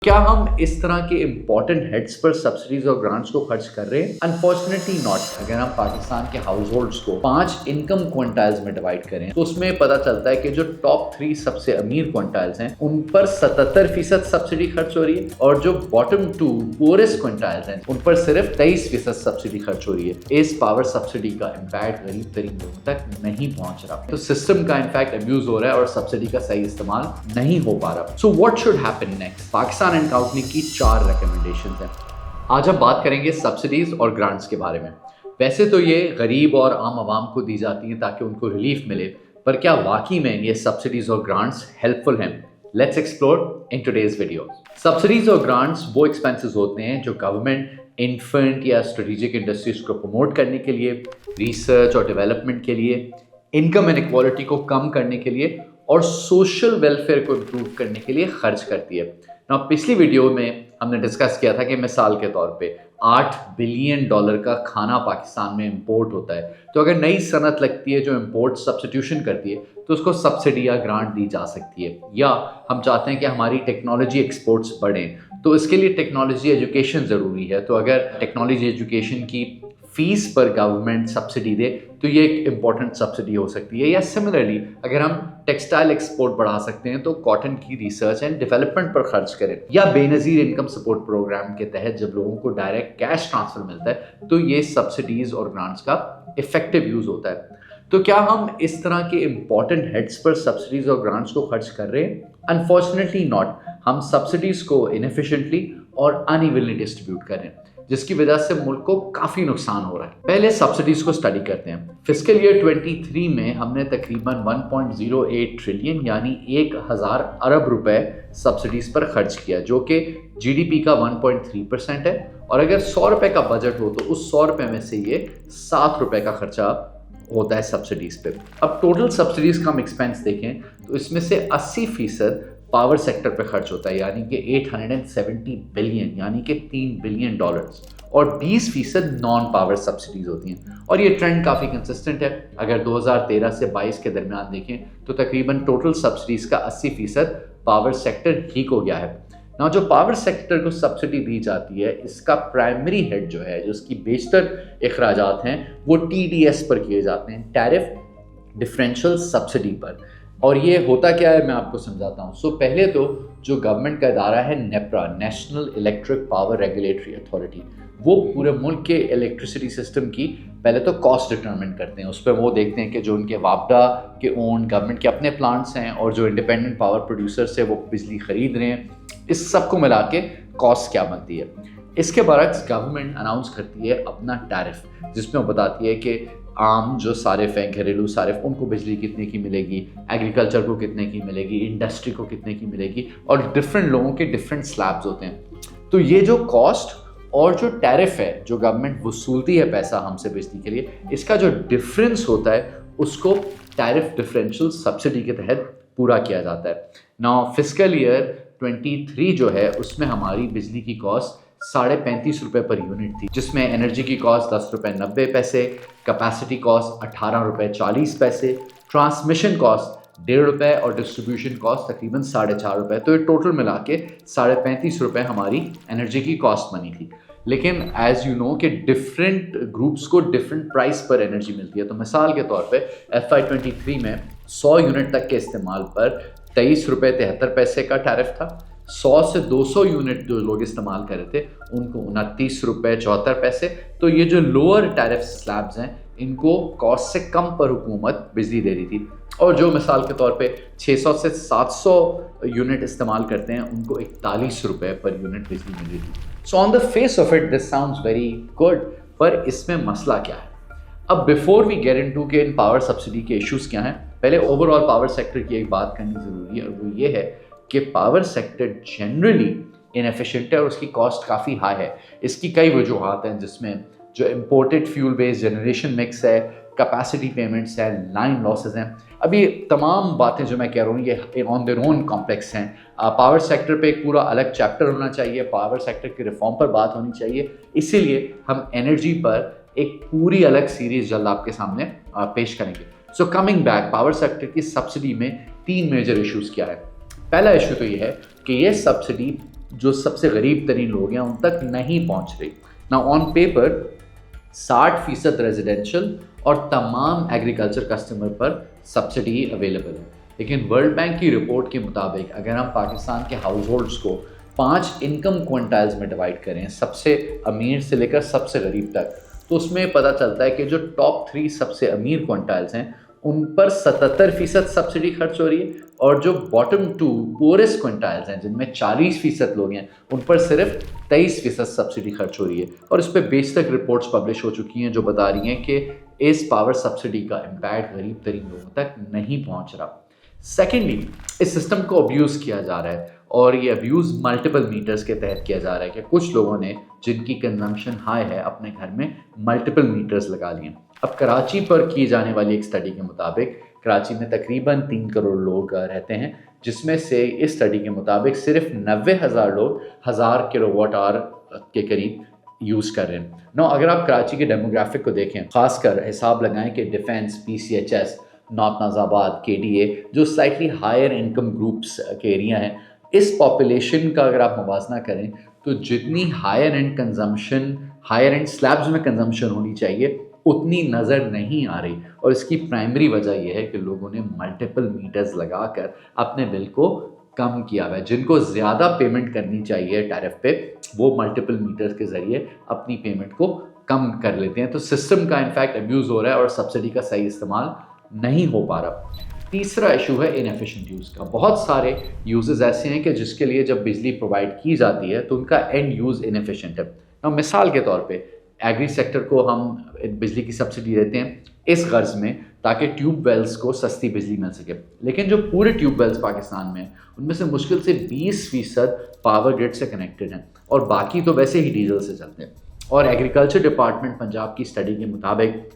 क्या हम इस तरह के इंपॉर्टेंट हेड्स पर सब्सिडीज और ग्रांट्स को खर्च कर रहे हैं? Unfortunately not. अगर हम पाकिस्तान के हाउस होल्ड्स को 5 इनकम क्विंटाइल्स में डिवाइड करें तो उसमें पता चलता है कि जो टॉप 3 सबसे अमीर क्विंटाइल्स हैं उन पर 77% सब्सिडी खर्च हो रही है और जो बॉटम 2 पुअरेस्ट क्विंटाइल्स हैं उन पर सिर्फ 23% सब्सिडी खर्च हो रही है। इस पावर सब्सिडी का इम्पैक्ट गरीब तरीन लोगों तक नहीं पहुंच रहा, तो सिस्टम का इम्पैक्ट अब्यूज हो रहा है और सब्सिडी का सही इस्तेमाल नहीं हो पा रहा। सो what should happen next? Pakistan and company की 4 रिकमेंडेशंस हैं। आज हम बात करेंगे सब्सिडीज और ग्रांट्स के बारे में। वैसे तो ये गरीब और आम आवाम को दी जाती हैं ताकि उनको रिलीफ मिले, पर क्या वाकई में ये सब्सिडीज और ग्रांट्स हेल्पफुल हैं? Let's explore in today's video. Subsidies और ग्रांट्स वो एक्सपेंसेस होते हैं जो गवर्नमेंट इन्फेंट या स्ट्रेटेजिक इंडस्ट्रीज को प्रमोट करने के लिए, रिसर्च और डेवलपमेंट के लिए, इनकम इनइक्वालिटी को कम करने के लिए और सोशल वेलफेयर को इम्प्रूव करने के लिए खर्च करती है। ना पिछली वीडियो में हमने डिस्कस किया था कि मिसाल के तौर पे $8 बिलियन का खाना पाकिस्तान में इंपोर्ट होता है, तो अगर नई सनत लगती है जो इंपोर्ट सब्स्टिट्यूशन करती है तो उसको सब्सिडी या ग्रांट दी जा सकती है। या हम चाहते हैं कि हमारी टेक्नोलॉजी एक्सपोर्ट्स बढ़ें, तो इसके लिए टेक्नोलॉजी एजुकेशन ज़रूरी है। तो अगर टेक्नोलॉजी एजुकेशन की फीस पर गवर्नमेंट सब्सिडी दे तो ये एक इम्पॉर्टेंट सब्सिडी हो सकती है। या सिमिलरली अगर हम टेक्सटाइल एक्सपोर्ट बढ़ा सकते हैं तो कॉटन की रिसर्च एंड डेवलपमेंट पर खर्च करें। या बेनज़ीर इनकम सपोर्ट प्रोग्राम के तहत जब लोगों को डायरेक्ट कैश ट्रांसफर मिलता है तो ये सब्सिडीज और ग्रांट्स का इफेक्टिव यूज़ होता है। तो क्या हम इस तरह के इम्पॉर्टेंट हेड्स पर सब्सिडीज और ग्रांट्स को खर्च कर रहे हैं? Unfortunately not. हम सब्सिडीज को इनएफिशिएंटली और अनइवनली डिस्ट्रीब्यूट कर रहे हैं, जिसकी वजह से मुल्क को काफ़ी नुकसान हो रहा है। पहले सब्सिडीज को स्टडी करते हैं। फिस्कल ईयर 23 में हमने तकरीबन 1.08 ट्रिलियन यानी 1000 अरब रुपए सब्सिडीज पर खर्च किया, जो कि जीडीपी का 1.3% है। और अगर 100 रुपए का बजट हो तो उस 100 रुपए में से ये 7 रुपए का खर्चा होता है सब्सिडीज पे। अब टोटल सब्सिडीज का हम एक्सपेंस देखें तो इसमें से 80% पावर सेक्टर पे खर्च होता है, यानी कि 870 बिलियन यानी कि $3 बिलियन, और 20% नॉन पावर सब्सिडीज होती हैं। और ये ट्रेंड काफ़ी कंसिस्टेंट है। अगर 2013 से 22 के दरमियान देखें तो तकरीबन टोटल सब्सिडीज का 80% पावर सेक्टर ही को गया है ना। जो पावर सेक्टर को सब्सिडी दी जाती है इसका प्राइमरी हेड जो है, जो उसकी बेशतर अखराजात हैं, वो TDS पर किए जाते हैं, टैरिफ डिफरेंशियल सब्सिडी पर। और ये होता क्या है मैं आपको समझाता हूँ। सो पहले तो जो गवर्नमेंट का इदारा है NEPRA, national electric power regulatory authority, वो पूरे मुल्क के इलेक्ट्रिसिटी सिस्टम की पहले तो कॉस्ट डिटरमिन करते हैं। उस पर वो देखते हैं कि जो उनके वापडा के ओन गवर्नमेंट के अपने प्लांट्स हैं और जो इंडिपेंडेंट पावर प्रोड्यूसर से वो बिजली खरीद रहे हैं, इस सब को मिला के कॉस्ट क्या बनती है। इसके बरक्स गवर्नमेंट अनाउंस करती है अपना टैरिफ, जिसमें वो बताती है कि आम जो सारिफ हैं, घरेलू सारिफ, उनको बिजली कितने की मिलेगी, एग्रीकल्चर को कितने की मिलेगी, इंडस्ट्री को कितने की मिलेगी, और डिफरेंट लोगों के डिफरेंट स्लैब्स होते हैं। तो ये जो कॉस्ट और जो टैरिफ है जो गवर्नमेंट वसूलती है पैसा हमसे बिजली के लिए, इसका जो डिफरेंस होता है उसको टैरिफ डिफरेंशियल सब्सिडी के तहत पूरा किया जाता है। नाउ फिस्कल ईयर 23 जो है उसमें हमारी बिजली की कॉस्ट 35.5 रुपये पर यूनिट थी, जिसमें एनर्जी की कॉस्ट 10 रुपये 90 पैसे, कैपेसिटी कॉस्ट 18 रुपये 40 पैसे, ट्रांसमिशन कॉस्ट 1.5 रुपये और डिस्ट्रीब्यूशन कॉस्ट तकरीबन 4.5 रुपये। तो ये टोटल मिला के 35.5 रुपये हमारी एनर्जी की कॉस्ट बनी थी। लेकिन एज यू नो कि डिफरेंट ग्रुप्स को डिफरेंट प्राइस पर एनर्जी मिलती है। तो मिसाल के तौर पे FY 23 में 100 यूनिट तक के इस्तेमाल पर 23 रुपये 73 पैसे का टैरिफ था। 100 से 200 यूनिट जो लोग इस्तेमाल कर रहे थे उनको 29 रुपये 74 पैसे। तो ये जो लोअर टैरिफ स्लैब्स हैं इनको कॉस्ट से कम पर हुकूमत बिजली दे रही थी, और जो मिसाल के तौर पे 600 से 700 यूनिट इस्तेमाल करते हैं उनको 41 रुपये पर यूनिट बिजली मिल रही थी। So on the face of it this sounds very good, पर इसमें मसला क्या है? अब बिफोर वी गेट इनटू के इन पावर सब्सिडी के इश्यूज क्या हैं, पहले ओवरऑल पावर सेक्टर की एक बात करनी ज़रूरी है, और वो ये है कि पावर सेक्टर जनरली इनएफिशिएंट है और उसकी कॉस्ट काफ़ी हाई है। इसकी कई वजूहात हैं, जिसमें जो imported fuel based generation mix है, कैपेसिटी पेमेंट्स है, लाइन लॉसेस हैं। अभी तमाम बातें जो मैं कह रहा हूँ ये ऑन देयर ओन कॉम्प्लेक्स हैं। पावर सेक्टर पे एक पूरा अलग चैप्टर होना चाहिए, पावर सेक्टर की रिफॉर्म पर बात होनी चाहिए। इसीलिए हम एनर्जी पर एक पूरी अलग सीरीज जल्द आपके सामने पेश करेंगे। So coming back, power sector की सब्सिडी में 3 मेजर इश्यूज क्या है। पहला इशू तो ये है कि ये सब्सिडी जो सबसे गरीब तरीन लोग हैं उन तक नहीं पहुंच रही। ना ऑन पेपर 60% रेजिडेंशियल और तमाम एग्रीकल्चर कस्टमर पर सब्सिडी अवेलेबल है। लेकिन वर्ल्ड बैंक की रिपोर्ट के मुताबिक अगर हम पाकिस्तान के हाउस होल्ड्स को 5 इनकम क्विंटाइल्स में डिवाइड करें, सबसे अमीर से लेकर सबसे गरीब तक, तो उसमें पता चलता है कि जो टॉप 3 सबसे अमीर क्विंटाइल्स हैं उन पर 77% सब्सिडी खर्च हो रही है, और जो बॉटम 2 पोरेस्ट क्विंटाइल्स हैं जिनमें 40% लोग हैं उन पर सिर्फ 23% सब्सिडी खर्च हो रही है। और इस पर बेशक रिपोर्ट्स पब्लिश हो चुकी हैं जो बता रही हैं कि इस पावर सब्सिडी का इम्पैक्ट गरीब तरीन लोगों तक नहीं पहुंच रहा। सेकेंडली, इस सिस्टम को अब्यूज़ किया जा रहा है, और ये अब्यूज़ मल्टीपल मीटर्स के तहत किया जा रहा है कि कुछ लोगों ने जिनकी कंजम्पशन हाई है अपने घर में मल्टीपल मीटर्स लगा लिए। अब कराची पर की जाने वाली एक स्टडी के मुताबिक कराची में तकरीबन 3 करोड़ लोग रहते हैं, जिसमें से इस स्टडी के मुताबिक सिर्फ 90,000 लोग 1000 किलोवाट आवर के करीब यूज़ कर रहे हैं। ना अगर आप कराची के डेमोग्राफिक को देखें, खासकर हिसाब लगाएं कि defence, PCHS, north Nazimabad, KDA जो स्लाइटली हायर इनकम ग्रुप्स के एरिया हैं, इस पॉपुलेशन का अगर आप मुवाजना करें तो जितनी higher end consumption, higher end slabs में कंजम्पशन होनी चाहिए उतनी नज़र नहीं आ रही। और इसकी प्राइमरी वजह यह है कि लोगों ने मल्टीपल मीटर्स लगाकर अपने बिल को कम किया हुआ है। जिनको ज़्यादा पेमेंट करनी चाहिए टैरिफ पे, वो मल्टीपल मीटर्स के ज़रिए अपनी पेमेंट को कम कर लेते हैं। तो सिस्टम का इनफैक्ट अब्यूज़ हो रहा है और सब्सिडी का सही इस्तेमाल नहीं हो पा रहा। तीसरा इशू है इनएफिशिएंट यूज़ का। बहुत सारे यूजेस ऐसे हैं कि जिसके लिए जब बिजली प्रोवाइड की जाती है तो उनका एंड यूज़ इनएफिशिएंट है। अब मिसाल के तौर पे एग्री सेक्टर को हम बिजली की सब्सिडी देते हैं इस गर्ज में ताकि ट्यूब वेल्स को सस्ती बिजली मिल सके, लेकिन जो पूरे ट्यूब वेल्स पाकिस्तान में उनमें से मुश्किल से 20% पावर ग्रिड से कनेक्टेड हैं और बाकी तो वैसे ही डीजल से चलते हैं। और एग्रीकल्चर डिपार्टमेंट पंजाब की स्टडी के मुताबिक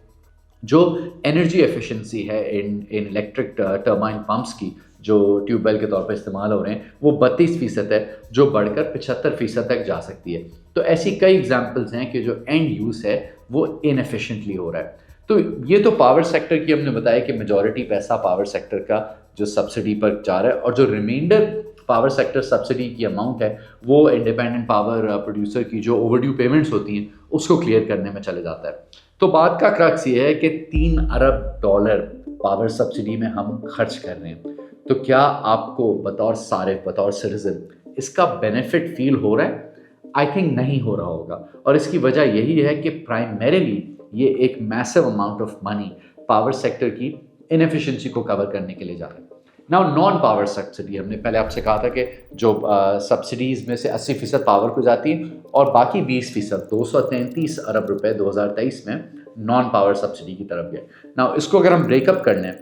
जो एनर्जी एफिशिएंसी है इन इलेक्ट्रिक टर्बाइन पंप्स की जो ट्यूबवेल के तौर पर इस्तेमाल हो रहे हैं वो 32% है, जो बढ़कर 75% तक जा सकती है। तो ऐसी कई एग्जांपल्स हैं कि जो एंड यूज़ है वो इनएफिशिएंटली हो रहा है। तो ये तो पावर सेक्टर की हमने बताया कि मेजॉरिटी पैसा पावर सेक्टर का जो सब्सिडी पर जा रहा है, और जो रिमाइंडर पावर सेक्टर सब्सिडी की अमाउंट है वो इंडिपेंडेंट पावर प्रोड्यूसर की जो ओवरड्यू पेमेंट्स होती हैं उसको क्लियर करने में चले जाता है। तो बात का क्रक्स ये है कि $3 अरब पावर सब्सिडी में हम खर्च कर रहे हैं। तो क्या आपको बतौर सारिफ, बतौर सिटीजन इसका बेनिफिट फील हो रहा है? आई थिंक नहीं हो रहा होगा, और इसकी वजह यही है कि प्राइमरीली ये एक massive amount of money power sector की इनएफिशिएंसी को कवर करने के लिए जा रहा है। नाउ नॉन पावर सब्सिडी, हमने पहले आपसे कहा था कि जो सब्सिडीज़ में से 80% पावर को जाती है और बाकी 20% 233 अरब रुपए 2023 में नॉन पावर सब्सिडी की तरफ गए। नाउ इसको अगर हम ब्रेकअप कर लें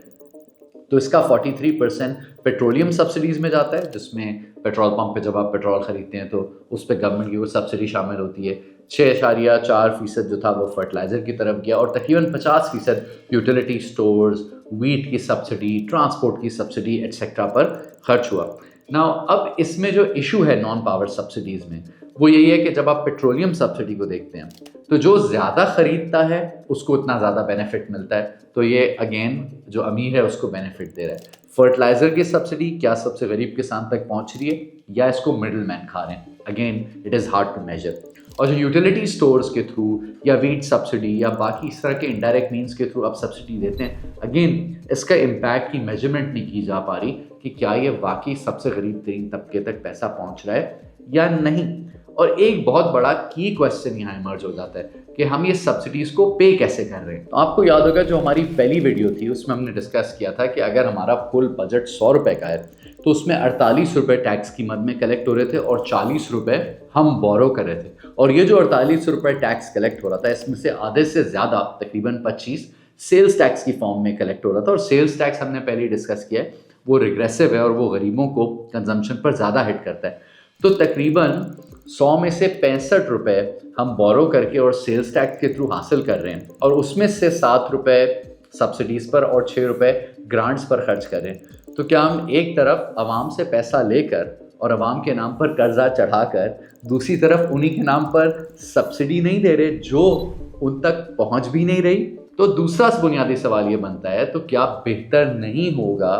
तो इसका 43% पेट्रोलियम सब्सिडीज़ में जाता है, जिसमें पेट्रोल पंप पे जब आप पेट्रोल ख़रीदते हैं तो उस पर गवर्नमेंट की वो सब्सिडी शामिल होती है। 6.4% जो था वो फर्टिलाइज़र की तरफ गया, और तकरीबन 50% यूटिलिटी स्टोर्स, वीट की सब्सिडी, ट्रांसपोर्ट की सब्सिडी एट्सेट्रा पर खर्च हुआ। नाउ अब इसमें जो इशू है नॉन पावर सब्सिडीज़ में वो यही है कि जब आप पेट्रोलियम सब्सिडी को देखते हैं तो जो ज़्यादा ख़रीदता है उसको उतना ज़्यादा बेनिफिट मिलता है, तो ये अगेन जो अमीर है उसको बेनिफिट दे रहा है। फर्टिलाइज़र की सब्सिडी क्या सबसे गरीब किसान तक पहुंच रही है या इसको मिडिल मैन खा रहे हैं? Again it is hard to measure. और जो यूटिलिटी स्टोर्स के थ्रू या वीट सब्सिडी या बाकी इस तरह के इनडायरेक्ट मीन्स के थ्रू आप सब्सिडी देते हैं, अगेन इसका इम्पैक्ट की मेजरमेंट नहीं की जा पा रही कि क्या ये वाकई सबसे गरीब तरीन तबके तक पैसा पहुंच रहा है या नहीं। और एक बहुत बड़ा की क्वेश्चन यहाँ इमर्ज हो जाता है कि हम ये सब्सिडीज़ को पे कैसे कर रहे हैं। तो आपको याद होगा जो हमारी पहली वीडियो थी उसमें हमने डिस्कस किया था कि अगर हमारा फुल बजट 100 रुपये का है तो उसमें 48 रुपये टैक्स की मद में कलेक्ट हो रहे थे और 40 रुपये हम बोरो कर रहे थे। और ये जो 48 रुपये टैक्स कलेक्ट हो रहा था इसमें से आधे से ज़्यादा तकरीबन 25 सेल्स टैक्स की फॉर्म में कलेक्ट हो रहा था। और सेल्स टैक्स हमने पहले ही डिस्कस किया है वो रिग्रेसिव है और वो गरीबों को कंजम्पशन पर ज़्यादा हिट करता है। तो तकरीबन 100 में से 65 रुपये हम बोरो करके और सेल्स टैक्स के थ्रू हासिल कर रहे हैं, और उसमें से 7 रुपये सब्सिडीज़ पर और 6 रुपये ग्रांट्स पर खर्च कर रहे हैं। तो क्या हम एक तरफ आवाम से पैसा लेकर और आवाम के नाम पर कर्जा चढ़ाकर दूसरी तरफ उन्हीं के नाम पर सब्सिडी नहीं दे रहे जो उन तक पहुंच भी नहीं रही? तो दूसरा बुनियादी सवाल ये बनता है, तो क्या बेहतर नहीं होगा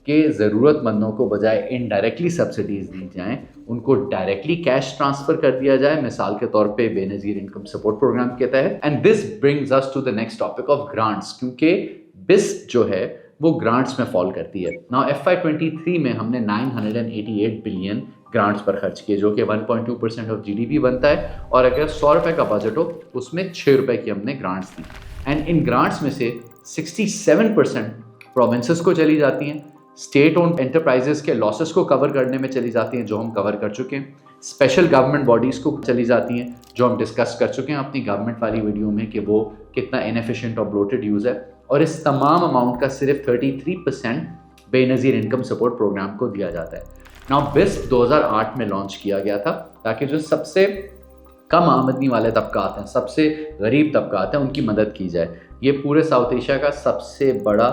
कि ज़रूरतमंदों को बजाय इनडायरेक्टली सब्सिडीज़ दी जाएं उनको डायरेक्टली कैश ट्रांसफर कर दिया जाए, मिसाल के तौर पे बेनजीर इनकम सपोर्ट प्रोग्राम के तहत। And this brings us to the next topic of grants, क्योंकि बिस्प जो है वो ग्रांट्स में फॉल करती है। नाउ FY23 में हमने 988 बिलियन ग्रांट्स पर खर्च किए, जो कि 1.2% ऑफ GDP बनता है। और अगर 100 रुपये का बजट हो उसमें 6 रुपये की हमने grants the. And in grants में से 67% प्रोविंसेस को चली जाती हैं, स्टेट ओन्ड एंटरप्राइजेस के लॉसेस को कवर करने में चली जाती हैं, जो हम कवर कर चुके हैं, स्पेशल गवर्नमेंट बॉडीज़ को चली जाती हैं, जो हम डिस्कस कर चुके हैं अपनी गवर्नमेंट वाली वीडियो में कि वो कितना इनएफिशिएंट और ब्लोटेड यूज़ है। और इस तमाम अमाउंट का सिर्फ 33% बेनज़ीर इनकम सपोर्ट प्रोग्राम को दिया जाता है। नाउ बिस्प 2008 में लॉन्च किया गया था ताकि जो सबसे कम आमदनी वाले तबकात हैं, सबसे गरीब तबकात हैं, उनकी मदद की जाए। ये पूरे साउथ एशिया का सबसे बड़ा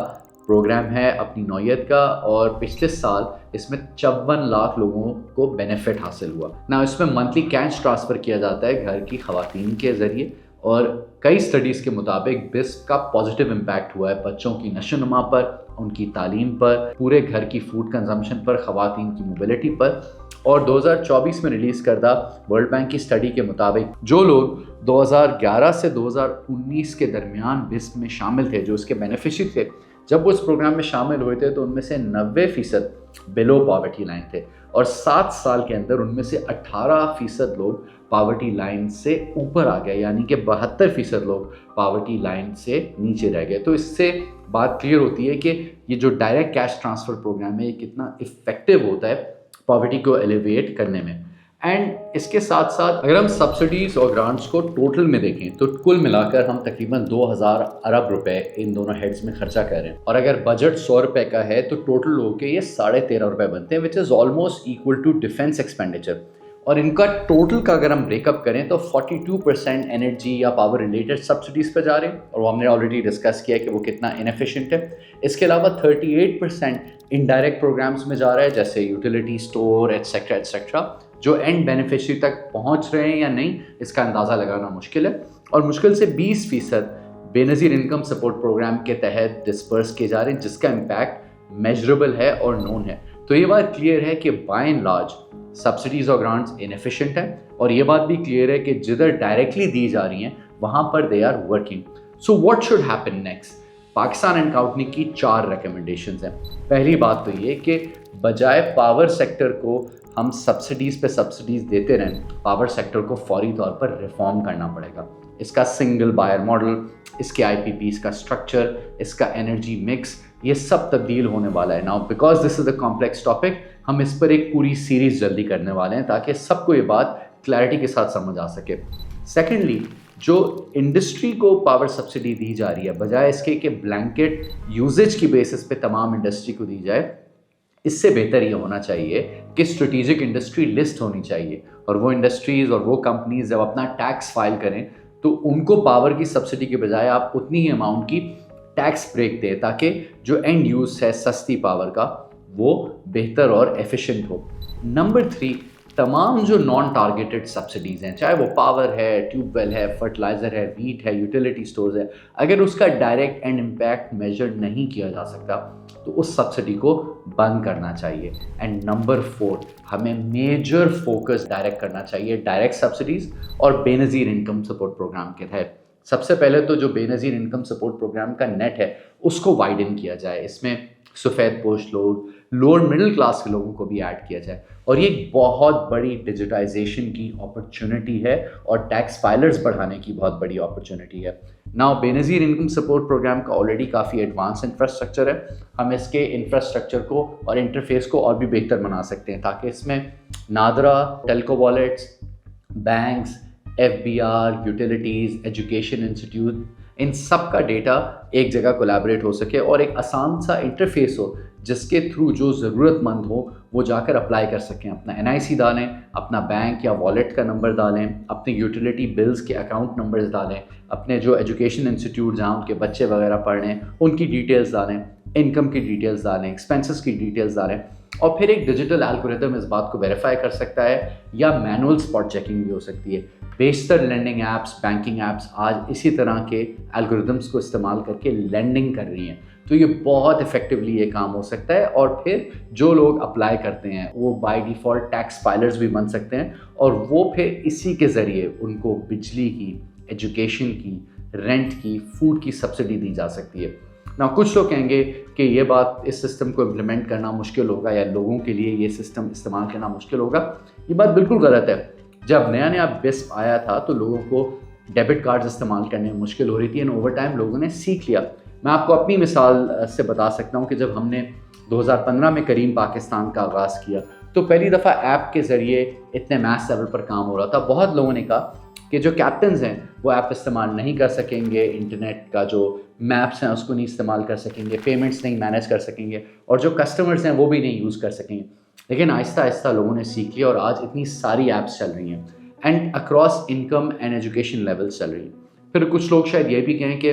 प्रोग्राम है अपनी नौयत का, और पिछले साल इसमें 54 लाख लोगों को बेनिफिट हासिल हुआ ना। इसमें मंथली कैश ट्रांसफ़र किया जाता है घर की ख़वातीन के ज़रिए, और कई स्टडीज़ के मुताबिक बिस्प का पॉजिटिव इम्पैक्ट हुआ है बच्चों की नशोनुमा पर, उनकी तालीम पर, पूरे घर की फूड कंजम्पशन पर, ख़वातीन की मोबिलिटी पर। और 2024 में रिलीज़ करदा वर्ल्ड बैंक की स्टडी के मुताबिक जो लोग 2011 से 2019 के दरमियान बिस्प में शामिल थे, जो उसके बेनिफिशरी थे, जब वो इस प्रोग्राम में शामिल हुए थे तो उनमें से 90% बिलो पॉवर्टी लाइन थे, और 7 साल के अंदर उनमें से 18% लोग पॉवर्टी लाइन से ऊपर आ गए, यानी कि 72% लोग पॉवर्टी लाइन से नीचे रह गए। तो इससे बात क्लियर होती है कि ये जो डायरेक्ट कैश ट्रांसफ़र प्रोग्राम है ये कितना इफ़ेक्टिव होता है पॉवर्टी को एलिवेट करने में। एंड इसके साथ साथ अगर हम सब्सिडीज़ और ग्रांट्स को टोटल में देखें तो कुल मिलाकर हम तकरीबन 2000 अरब रुपए इन दोनों हेड्स में खर्चा कर रहे हैं। और अगर बजट 100 रुपये का है तो टोटल होके ये 13.5 रुपये बनते हैं, which is almost equal to defence expenditure. और इनका टोटल का अगर हम ब्रेकअप करें तो 42% एनर्जी या पावर रिलेटेड सब्सिडीज़ पर जा रहे हैं, और वो हमने ऑलरेडी डिस्कस किया कि वो कितना इनएफिशिएंट है। इसके अलावा 38% इनडायरेक्ट प्रोग्राम्स में जा रहा है, जैसे यूटिलिटी स्टोर एट्सेट्रा एट्सेट्रा, जो एंड बेनिफिशरी तक पहुंच रहे हैं या नहीं इसका अंदाज़ा लगाना मुश्किल है। और मुश्किल से 20% बेनज़ीर इनकम सपोर्ट प्रोग्राम के तहत डिस्पर्स किए जा रहे हैं, जिसका इम्पैक्ट मेजरेबल है और नोन है। तो ये बात क्लियर है कि बाय एंड लार्ज सब्सिडीज़ और ग्रांट्स इनएफिशिएंट है, और ये बात भी क्लियर है कि जिधर डायरेक्टली दी जा रही हैं वहाँ पर they are working. So what should happen next? Pakistan and company की 4 रिकमेंडेशंस हैं। पहली बात तो ये कि बजाय पावर सेक्टर को हम सब्सिडीज़ पे सब्सिडीज़ देते रहें, पावर सेक्टर को फौरी तौर पर रिफॉर्म करना पड़ेगा। इसका सिंगल बायर मॉडल, इसके IPPs का स्ट्रक्चर, इसका एनर्जी मिक्स, ये सब तब्दील होने वाला है। Now because this is a complex topic, हम इस पर एक पूरी सीरीज़ जल्दी करने वाले हैं ताकि सबको ये बात क्लैरिटी के साथ समझ आ सके। सेकेंडली, जो इंडस्ट्री को पावर सब्सिडी दी जा रही है, बजाय इसके कि ब्लैंकेट यूजेज की बेसिस पे तमाम इंडस्ट्री को दी जाए, इससे बेहतर ये होना चाहिए कि स्ट्रेटेजिक इंडस्ट्री लिस्ट होनी चाहिए, और वो इंडस्ट्रीज़ और वो कंपनीज जब अपना टैक्स फाइल करें तो उनको पावर की सब्सिडी के बजाय आप उतनी ही अमाउंट की टैक्स ब्रेक दें, ताकि जो एंड यूज़ है सस्ती पावर का वो बेहतर और एफिशिएंट हो। नंबर 3, तमाम जो नॉन टारगेटेड सब्सिडीज़ हैं, चाहे वो पावर है, ट्यूबवेल है, फर्टिलाइज़र है, वीट है, यूटिलिटी स्टोर्स है, अगर उसका डायरेक्ट एंड इम्पैक्ट मेजर नहीं किया जा सकता तो उस सब्सिडी को बंद करना चाहिए। एंड नंबर 4, हमें मेजर फोकस डायरेक्ट करना चाहिए डायरेक्ट सब्सिडीज़ और बेनज़ीर इनकम सपोर्ट प्रोग्राम के तहत। सबसे पहले तो जो बेनज़ीर इनकम सपोर्ट प्रोग्राम का नेट है उसको वाइडन किया जाए, इसमें सफ़ेद पोश लोग, लोअर मिडिल क्लास के लोगों को भी ऐड किया जाए, और ये एक बहुत बड़ी डिजिटाइजेशन की अपॉर्चुनिटी है और टैक्स फाइलर्स बढ़ाने की बहुत बड़ी अपॉर्चुनिटी है। Now Benazir income support program का ऑलरेडी काफ़ी एडवांस इंफ्रास्ट्रक्चर है, हम इसके इंफ्रास्ट्रक्चर को और इंटरफेस को और भी बेहतर बना सकते हैं ताकि इसमें NADRA, telco wallets, banks, FBR, utilities, education institute, इन सब का डेटा एक जगह कोलैबोरेट हो सके और एक आसान सा इंटरफेस हो जिसके थ्रू जो ज़रूरतमंद हो वो जाकर अप्लाई कर सकें। अपना NIC डालें, अपना बैंक या वॉलेट का नंबर डालें, अपने यूटिलिटी बिल्स के अकाउंट नंबर्स डालें, अपने जो एजुकेशन इंस्टीट्यूट जहाँ उनके बच्चे वगैरह पढ़ रहे हैं उनकी डिटेल्स डालें, इनकम की डिटेल्स डालें, एक्सपेंसेस की डिटेल्स डालें, और फिर एक डिजिटल एल्गोरिथम इस बात को वेरीफाई कर सकता है या मैनुअल स्पॉट चेकिंग भी हो सकती है। बेशतर लेंडिंग ऐप्स, बैंकिंग ऐप्स आज इसी तरह के एल्गोरिथम्स को इस्तेमाल करके लेंडिंग कर रही हैं, तो ये बहुत इफेक्टिवली ये काम हो सकता है। और फिर जो लोग अप्लाई करते हैं वो बाय डिफ़ॉल्ट टैक्स फाइलर्स भी बन सकते हैं और वो फिर इसी के ज़रिए उनको बिजली की, एजुकेशन की, रेंट की, फूड की सब्सिडी दी जा सकती है ना। कुछ लोग कहेंगे कि ये बात, इस सिस्टम को इम्प्लीमेंट करना मुश्किल होगा या लोगों के लिए ये सिस्टम इस्तेमाल करना मुश्किल होगा। ये बात बिल्कुल गलत है। जब नया नया बिस्प आया था तो लोगों को डेबिट कार्ड्स इस्तेमाल करने में मुश्किल हो रही थी एंड ओवर टाइम लोगों ने सीख लिया। मैं आपको अपनी मिसाल से बता सकता हूँ कि जब हमने 2015 में करीम पाकिस्तान का आगाज़ किया तो पहली दफ़ा ऐप के ज़रिए इतने मैस लेवल पर काम हो रहा था। बहुत लोगों ने कहा कि जो कैप्टन्स हैं वो ऐप इस्तेमाल नहीं कर सकेंगे, इंटरनेट का जो मैप्स हैं उसको नहीं इस्तेमाल कर सकेंगे, पेमेंट्स नहीं मैनेज कर सकेंगे और जो कस्टमर्स हैं वो भी नहीं यूज़ कर सकेंगे। लेकिन आहिस्ता आहिस्ता लोगों ने सीख लिया और आज इतनी सारी ऐप्स चल रही हैं and across income and education levels चल रही हैं। फिर कुछ लोग शायद ये भी कहें कि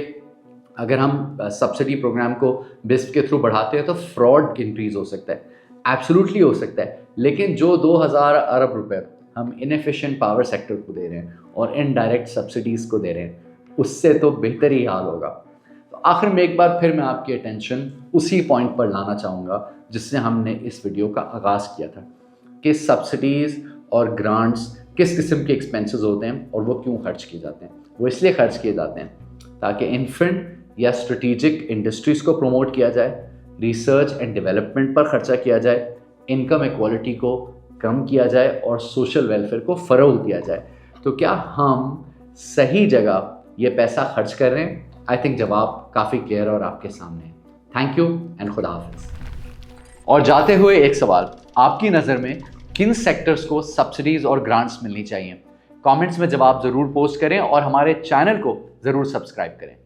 अगर हम सब्सिडी प्रोग्राम को बिस्प के थ्रू बढ़ाते हैं तो फ्रॉड इंक्रीज़ हो सकता है। एब्सोल्युटली हो सकता है, लेकिन जो 2000 अरब रुपए हम इनएफिशिएंट पावर सेक्टर को दे रहे हैं और इनडायरेक्ट सब्सिडीज़ को दे रहे हैं उससे तो बेहतर ही हाल होगा। तो आखिर में एक बार फिर मैं आपकी अटेंशन उसी पॉइंट पर लाना चाहूँगा जिससे हमने इस वीडियो का आगाज़ किया था कि सब्सिडीज़ और ग्रांट्स किस किस्म के एक्सपेंसेस होते हैं और वो क्यों खर्च किए जाते हैं। वो इसलिए खर्च किए जाते हैं ताकि इन्फेंट या स्ट्रेटेजिक इंडस्ट्रीज़ को प्रमोट किया जाए, रिसर्च एंड डेवलपमेंट पर खर्चा किया जाए, इनकम इक्वालिटी को कम किया जाए और सोशल वेलफेयर को फ़रोग़ दिया जाए। तो क्या हम सही जगह ये पैसा खर्च कर रहे हैं? आई थिंक जवाब काफ़ी क्लियर और आपके सामने है। थैंक यू एंड खुदा हाफिज़। और जाते हुए एक सवाल, आपकी नज़र में किन सेक्टर्स को सब्सिडीज़ और ग्रांट्स मिलनी चाहिए? कमेंट्स में जवाब ज़रूर पोस्ट करें और हमारे चैनल को ज़रूर सब्सक्राइब करें।